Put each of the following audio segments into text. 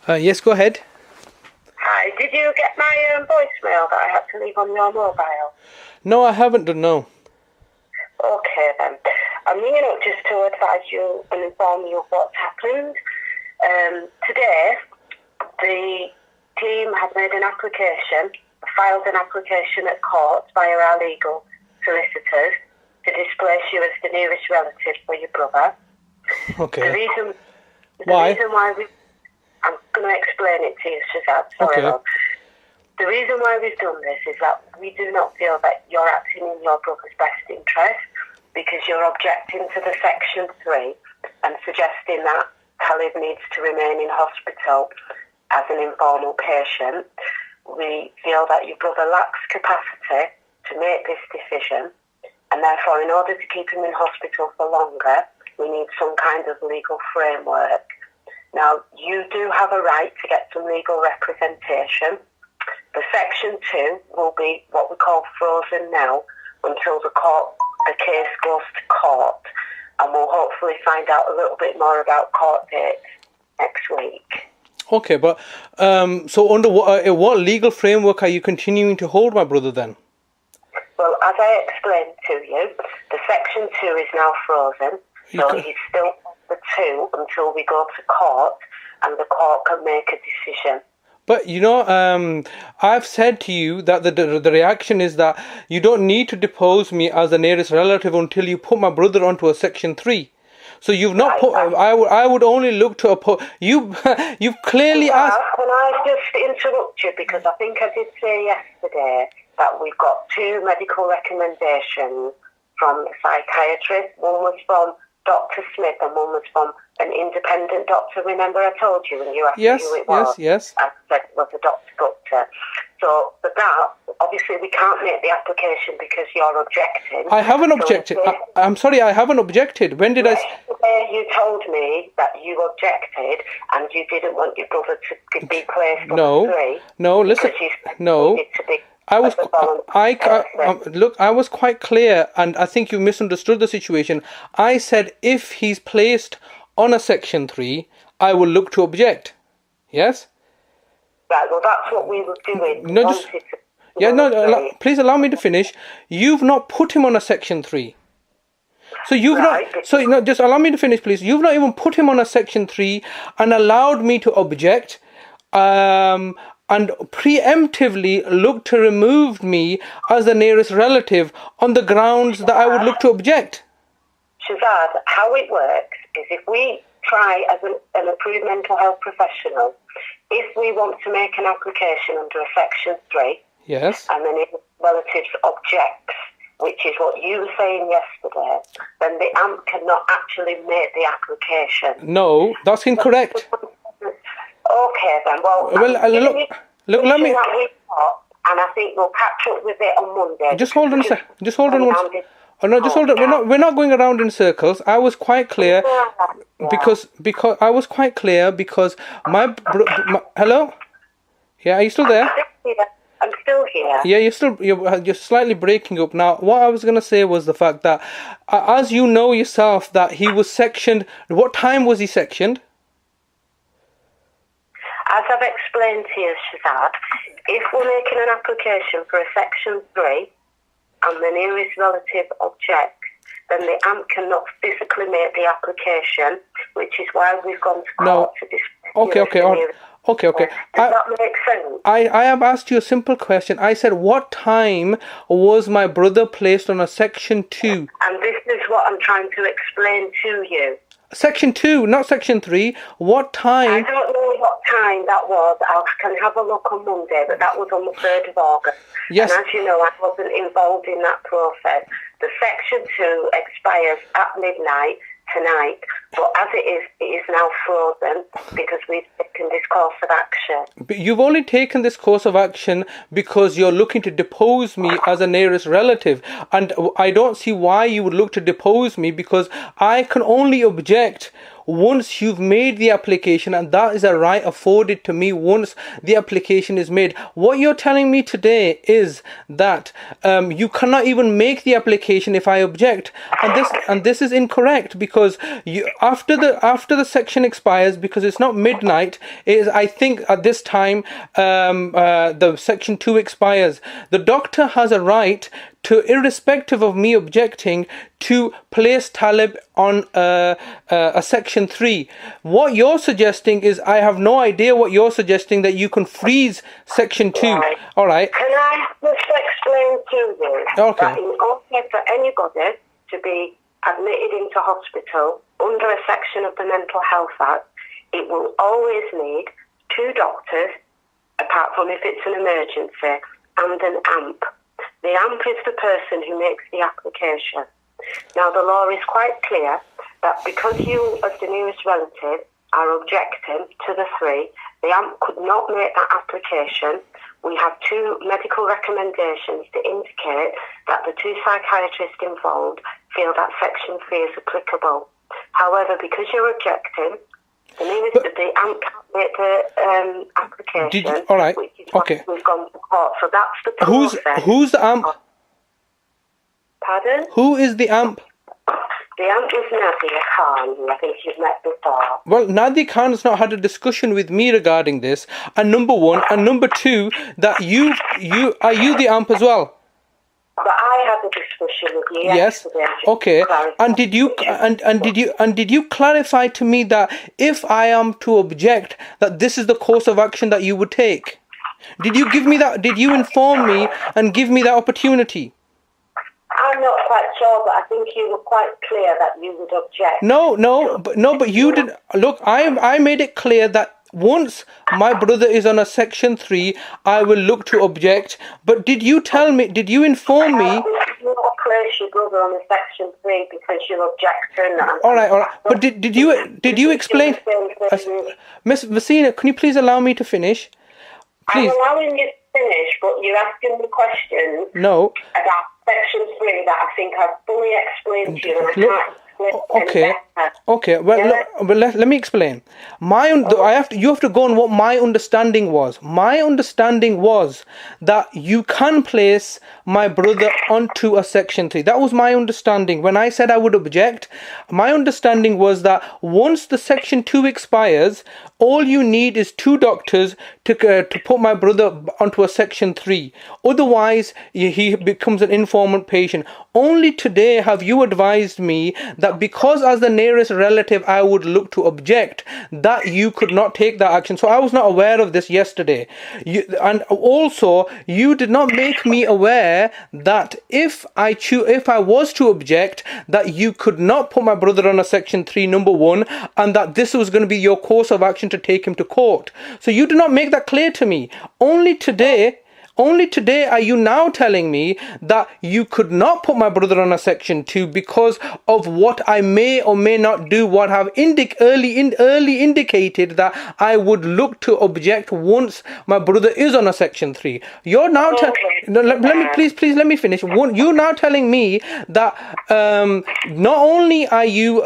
Yes, go ahead. Hi, did you get my voicemail that I had to leave on your mobile? No, I haven't done, no. Okay then. I'm ringing up just to advise you and inform you of what's happened. Today, the team had made an application, filed an application at court via our legal solicitors to displace you as the nearest relative for your brother. Okay. The reason Why? why I'm going to explain it to you, Shazad. Sorry, Okay. love. The reason why we've done this is that we do not feel that you're acting in your brother's best interest because you're objecting to the Section 3 and suggesting that Khalid needs to remain in hospital as an informal patient. We feel that your brother lacks capacity to make this decision, and therefore, in order to keep him in hospital for longer, we need some kind of legal framework. Now, you do have a right to get some legal representation. The Section 2 will be what we call frozen now until the case goes to court, and we'll hopefully find out a little bit more about court dates next week. Okay, but so under what legal framework are you continuing to hold my brother then? Well, as I explained to you, the Section 2 is now frozen, so he's still the 2 until we go to court and the court can make a decision. But I've said to you that the reaction is that you don't need to depose me as the nearest relative until you put my brother onto a Section 3. So you've not put. I would only look to oppose you. You've clearly asked. Can I just interrupt you, because I think I did say yesterday that we've got 2 medical recommendations from the psychiatrist. One was from Dr. Smith and one was from an independent doctor. Remember I told you when you asked me who it was? Yes. I said it was a doctor. So, but that, obviously we can't make the application because you're objecting. I haven't objected. I'm sorry, I haven't objected. When did Yesterday you told me that you objected and you didn't want your brother to be placed on 3. No, listen. No. I was quite clear, and I think you misunderstood the situation. I said if he's placed on a Section 3, I will look to object. Yes? Right, well that's what we were doing. Please allow me to finish. You've not put him on a Section 3. So just allow me to finish, please. You've not even put him on a Section 3 and allowed me to object. And preemptively look to remove me as the nearest relative on the grounds that I would look to object. Shazad, how it works is if we try as an approved mental health professional, if we want to make an application under a Section 3, yes, and then if relatives objects, which is what you were saying yesterday, then the AMP cannot actually make the application. No, that's incorrect. Okay then, well let me... And I think we'll catch up with it on Monday. Just hold on a second. Just hold on one second. Oh no, just hold on. We're not going around in circles. I was quite clear because my hello? Yeah, are you still there? I'm still here. Yeah, you're slightly breaking up. Now, what I was going to say was the fact that, as you know yourself, that he was sectioned. What time was he sectioned? As I've explained to you, Shazad, if we're making an application for a Section 3 and the nearest relative objects, then the AMP cannot physically make the application, which is why we've gone to court to discuss. Okay. Does that make sense? I have asked you a simple question. I said, what time was my brother placed on a Section 2? And this is what I'm trying to explain to you. Section 2, not Section 3. What time? I don't know what time that was. I can have a look on Monday, but that was on the 3rd of August. Yes. And as you know, I wasn't involved in that process. The Section 2 expires at midnight tonight, but as it is now frozen because we've taken this course of action. But you've only taken this course of action because you're looking to depose me as a nearest relative, and I don't see why you would look to depose me, because I can only object once you've made the application, and that is a right afforded to me once the application is made. What you're telling me today is that you cannot even make the application if I object, and this is incorrect, because you after the section expires, because it's not midnight, it is, I think at this time the section 2 expires. The doctor has a right to, irrespective of me objecting, to place Talib on a section 3. What you're suggesting is, I have no idea what you're suggesting, that you can freeze section 2. Right. All right. Can I just explain to you that in order for anybody to be admitted into hospital under a section of the Mental Health Act, it will always need 2 doctors, apart from if it's an emergency, and an AMP. The AMP is the person who makes the application. Now, the law is quite clear that because you, as the nearest relative, are objecting to the 3, the AMP could not make that application. We have 2 medical recommendations to indicate that the 2 psychiatrists involved feel that section 3 is applicable. However, because you're objecting, the AMP can't make the application. All right. Which is why we've gone to court. So that's the process. Who's the AMP? Pardon? Who is the AMP? The AMP is Nadia Khan, who I think you've met before. Well, Nadia Khan has not had a discussion with me regarding this. And number 1, and number 2, that you are you the AMP as well? But I had a discussion with you. Yes. Okay. And did you clarify to me that if I am to object, that this is the course of action that you would take? Did you give me that? Did you inform me and give me that opportunity? I'm not quite sure, but I think you were quite clear that you would object. But you did. Look, I made it clear that once my brother is on a section 3, I will look to object. But did you inform me? You not place your brother on a section 3 because you're objecting. All right. But did you explain? Miss Viciena, can you please allow me to finish? Please. I'm allowing you to finish, but you're asking the questions. No. About section 3 that I think I've fully explained to you. And I can't Okay. Well, let me explain. You have to go on what my understanding was. My understanding was that you can place my brother onto a section 3. That was my understanding. When I said I would object, my understanding was that once the section 2 expires, all you need is 2 doctors to put my brother onto a section 3. Otherwise, he becomes an informant patient. Only today have you advised me that because as the nearest relative I would look to object, that you could not take that action. So I was not aware of this yesterday. And also, you did not make me aware that if I was to object, that you could not put my brother on a section 3, number 1, and that this was going to be your course of action to take him to court. So you did not make that clear to me. Only today are you now telling me that you could not put my brother on a section 2 because of what I may or may not do, what have early indicated that I would look to object once my brother is on a section 3. You're now let me finish. You're now telling me that not only are you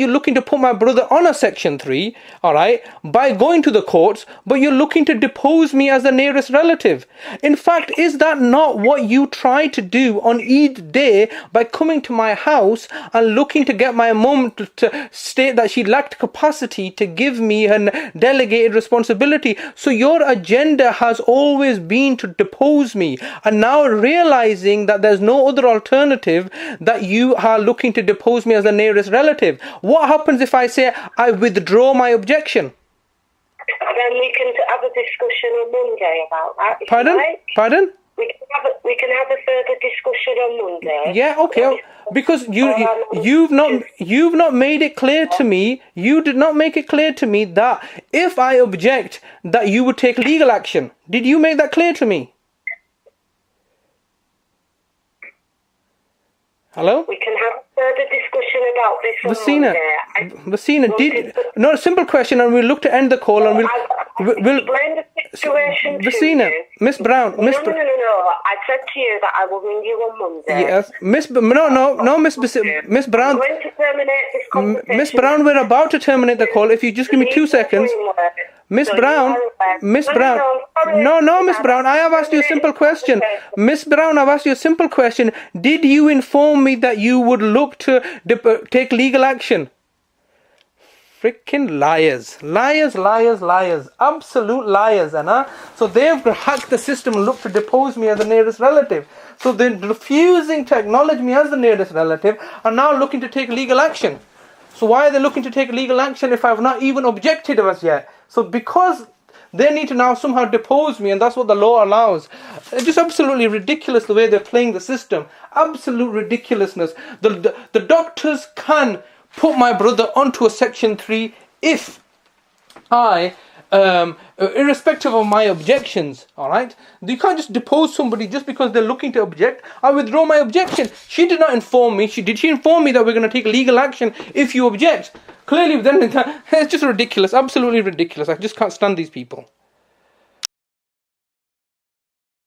looking to put my brother on a section 3, all right, by going to the courts, but you're looking to depose me as the nearest relative. In fact, is that not what you tried to do on Eid day by coming to my house and looking to get my mum to state that she lacked capacity to give me an delegated responsibility? So your agenda has always been to depose me, and now realizing that there's no other alternative, that you are looking to depose me as the nearest relative. What happens if I say I withdraw my objection? Then we can have a discussion on Monday about that. Pardon? We can have a further discussion on Monday. Yeah, okay. Because you've not made it clear to me. You did not make it clear to me that if I object, that you would take legal action. Did you make that clear to me? Hello? We can have a further discussion about this on Monday. Viciena, a simple question, and we'll look to end the call, and we'll explain the situation to Viciena, you. Miss Brown, No. I said to you that I will ring you on Monday. Yes, Miss. No, Miss Brown. I'm going to terminate this conversation. Miss Brown, we're about to terminate the call. If you just give me 2 seconds. Miss Brown, Miss Brown. No, Miss Brown. I have asked you a simple question. Miss Brown, I've asked you a simple question. Did you inform me that you would look to take legal action? Freaking liars. Absolute liars, so they've hacked the system and looked to depose me as the nearest relative. So they're refusing to acknowledge me as the nearest relative and now looking to take legal action. So why are they looking to take legal action if I've not even objected as yet? So because they need to now somehow depose me, and that's what the law allows. It's just absolutely ridiculous the way they're playing the system. Absolute ridiculousness. The doctors can put my brother onto a Section 3 if I, irrespective of my objections, alright? You can't just depose somebody just because they're looking to object. I withdraw my objection. She did not inform me. Did she inform me that we're going to take legal action if you object? Clearly, then it's just ridiculous. Absolutely ridiculous. I just can't stand these people.